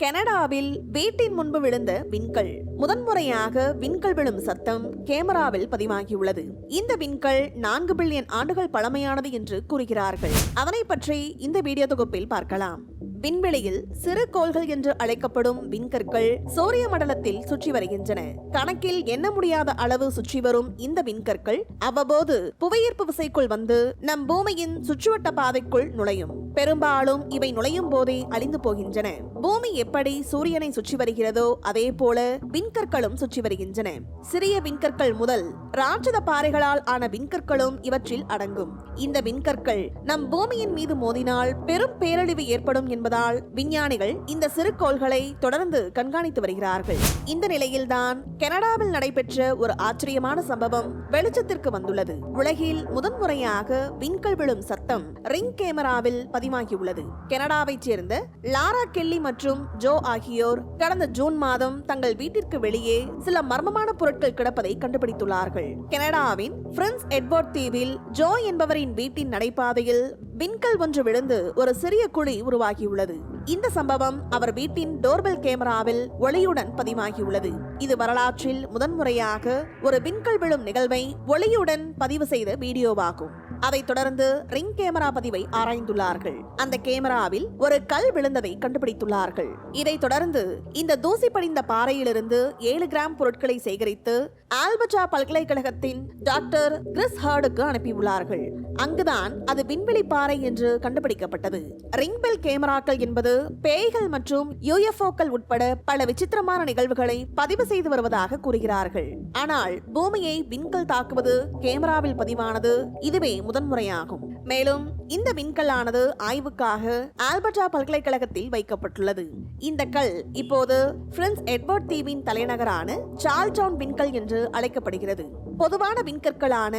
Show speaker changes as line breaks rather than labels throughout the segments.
கனடாவில் வீட்டின் முன்பு விழுந்த விண்கல். முதன்முறையாக விண்கல் விழும் சத்தம் கேமராவில் பதிவாகியுள்ளது. இந்த விண்கல் 4 பில்லியன் ஆண்டுகள் பழமையானது என்று கூறுகிறார்கள். அதனை பற்றி இந்த வீடியோ தொகுப்பில் பார்க்கலாம். விண்வெளியில் சிறு கோள்கள் என்று அழைக்கப்படும் விண்கற்கள் சூரிய மண்டலத்தில் சுற்றி வருகின்றன. கணக்கில் எண்ண முடியாத அளவு சுற்றி வரும் இந்த விண்கற்கள் அவ்வப்போது புவியீர்ப்பு விசைக்குள் வந்து நம் பூமியின் சுற்றுவட்ட பாதைக்குள் நுழையும். பெரும்பாலும் இவை நுழையும் போதே அழிந்து போகின்றன. பூமி எப்படி சூரியனை சுற்றி வருகிறதோ அதே போல விண்கற்களும் சுற்றி வருகின்றன. சிறிய விண்கற்கள் முதல் ராட்சத பாறைகளால் ஆன விண்கற்களும் இவற்றில் அடங்கும். இந்த விண்கற்கள் நம் பூமியின் மீது மோதினால் பெரும் பேரழிவு ஏற்படும் என்பதால் விஞ்ஞானிகள் இந்த சிறு கோள்களை தொடர்ந்து கண்காணித்து வருகிறார்கள். இந்த நிலையில்தான் கனடாவில் நடைபெற்ற ஒரு ஆச்சரியமான சம்பவம் வெளிச்சத்திற்கு வந்துள்ளது. உலகில் முதன்முறையாக விண்கல் விழும் சத்தம் ரிங் கேமராவில் பதிவாகியுள்ளது. கனடாவைச் சேர்ந்த லாரா கெல்லி மற்றும் ஜோ ஆகியோர் கடந்த ஜூன் மாதம் தங்கள் வீட்டிற்கு வெளியே சில மர்மமான பொருட்கள் கிடப்பதை கண்டுபிடித்துள்ளார்கள். கனடாவின் பிரின்ஸ் எட்வர்ட் தீவில் ஜோ என்பவரின் வீட்டின் நடைபாதையில் விண்கல் ஒன்று விழுந்து ஒரு சிறிய குழி உருவாகியுள்ளது. இந்த சம்பவம் அவர் வீட்டின் டோர்பெல் கேமராவில் ஒளியுடன் பதிவாகியுள்ளது. இது வரலாற்றில் முதன்முறையாக ஒரு விண்கல் விழும் நிகழ்வை ஒளியுடன் பதிவு செய்த வீடியோவாகும். அதைத் தொடர்ந்து ரிங் கேமரா பதிவை ஆராய்ந்துள்ளார்கள். அந்த கேமராவில் ஒரு கல் விழுந்ததை கண்டுபிடித்துள்ளார்கள். இதைத் தொடர்ந்து இந்த தூசி படிந்த பாறையிலிருந்து 7 கிராம் பொருட்களை சேகரித்து ஆல்பர்டா பல்கலைக்கழகத்தின் டாக்டர் கிறிஸ் ஹர்டுக்கு அனுப்பியுள்ளார்கள். அங்குதான் அது விண்வெளி பாறை என்று கண்டுபிடிக்கப்பட்டது. ரிங்பெல் கேமராக்கள் என்பது பேய்கள் மற்றும் யூஎஃப்ஓக்கள் உட்பட பல விசித்திரமான நிகழ்வுகளை பதிவு செய்து வருவதாக கூறுகிறார்கள். ஆனால் பூமியை விண்கல் தாக்குவது கேமராவில் பதிவானது இதுவே முதன்முறையாகும். மேலும் இந்த விண்கல்லானது ஆய்வுக்காக ஆல்பர்டா பல்கலைக்கழகத்தில் வைக்கப்பட்டுள்ளது. இந்த கல் இப்போது பிரின்ஸ் எட்வர்ட் தீவின் தலைநகரான சார்ல்டவுன் விண்கல் என்று அழைக்கப்படுகிறது. பொதுவான விண்கற்களான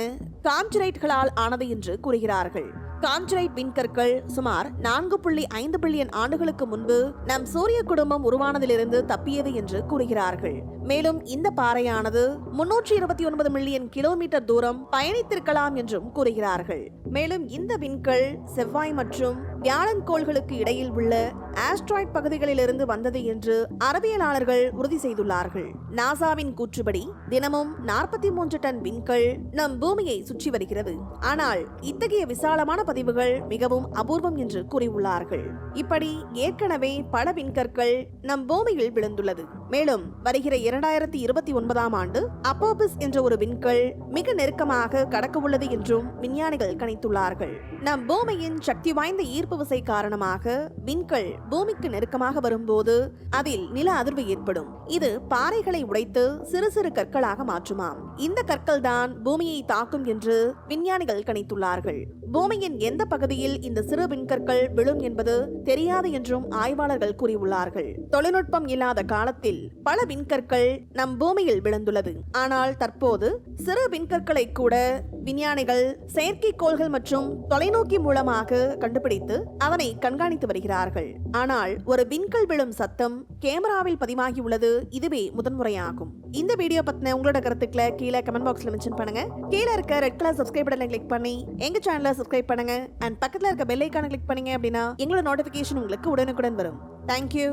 கான்ஜரைட்களால் ஆனது என்று கூறுகிறார்கள். கான்ஜரைட் விண்கற்கள் சுமார் 4.5 பில்லியன் ஆண்டுகளுக்கு முன்பு நம் சூரிய குடும்பம் உருவானதிலிருந்து தப்பியது என்று கூறுகிறார்கள். மேலும் இந்த பாறையானது 329 மில்லியன் கிலோமீட்டர் தூரம் பயணித்திருக்கலாம் என்றும் கூறுகிறார்கள். மேலும் இந்த விண்கல் செவ்வாய் மற்றும் வியாழன் கோள்களுக்கு இடையில் உள்ள ஆஸ்ட்ராய்ட் பகுதிகளிலிருந்து வந்தது என்று அறிவியலாளர்கள் உறுதி செய்துள்ளார்கள். நாசாவின் கூற்றுப்படி தினமும் 43 டன் விண்கல் நம் பூமியை சுற்றி வருகிறது. ஆனால் இத்தகைய விசாலமான பதிவுகள் மிகவும் அபூர்வம் என்று கூறியுள்ளார்கள். இப்படி ஏற்கனவே பல விண்கற்கள் நம் பூமியில் விழுந்துள்ளது. மேலும் வருகிற 2029ஆம் ஆண்டு அப்போபிஸ் என்ற ஒரு விண்கல் மிக நெருக்கமாக கடக்க உள்ளது என்றும் விஞ்ஞானிகள் கணித்துள்ளார்கள். நம் பூமியின் சக்தி வாய்ந்த ஈர்ப்பு விசை காரணமாக விண்கல் பூமிக்கு நெருக்கமாக வரும்போது அதில் நில அதிர்வு ஏற்படும். இது பாறைகளை உடைத்து சிறு சிறு கற்களாக மாற்றுமாம். இந்த கற்கள் தான் பூமியை தாக்கும் என்று விஞ்ஞானிகள் கணித்துள்ளார்கள். பூமியின் எந்த பகுதியில் இந்த சிறு விண்கற்கள் விழும் என்பது தெரியாது என்றும் ஆய்வாளர்கள் கூறியுள்ளார்கள். தொழில்நுட்பம் இல்லாத காலத்தில் பல விண்கற்கள் நம் பூமியில் விழுந்துள்ளது. ஆனால் தற்போது சிறு விண்கற்களை கூட விஞ்ஞானிகள் செயற்கைக்கோள்கள் மற்றும் தொலைநோக்கி மூலமாக கண்டுபிடித்து அதனை கண்காணித்து வருகிறார்கள். ஆனால் ஒரு விண்கல் விழும் சத்தம் கேமராவில் பதிவாகி உள்ளது இதுவே முதன்முறையாகும். இந்த வீடியோ பத்தின உங்களோட கருத்துக்களை கீழே கமெண்ட் பாக்ஸ்ல மென்ஷன் பண்ணுங்க. கீழே இருக்க ரெட் கலர் சப்ஸ்கிரைப் பட்டனை கிளிக் பண்ணி எங்க சேனலை சப்ஸ்கிரைப் பண்ணுங்க. அண்ட் பக்கத்துல இருக்க பெல் ஐகானை கிளிக் பண்ணீங்க அப்படின்னா எங்களோட நோட்டிபிகேஷன் உங்களுக்கு உடனுக்குடன் வரும். தேங்க்யூ.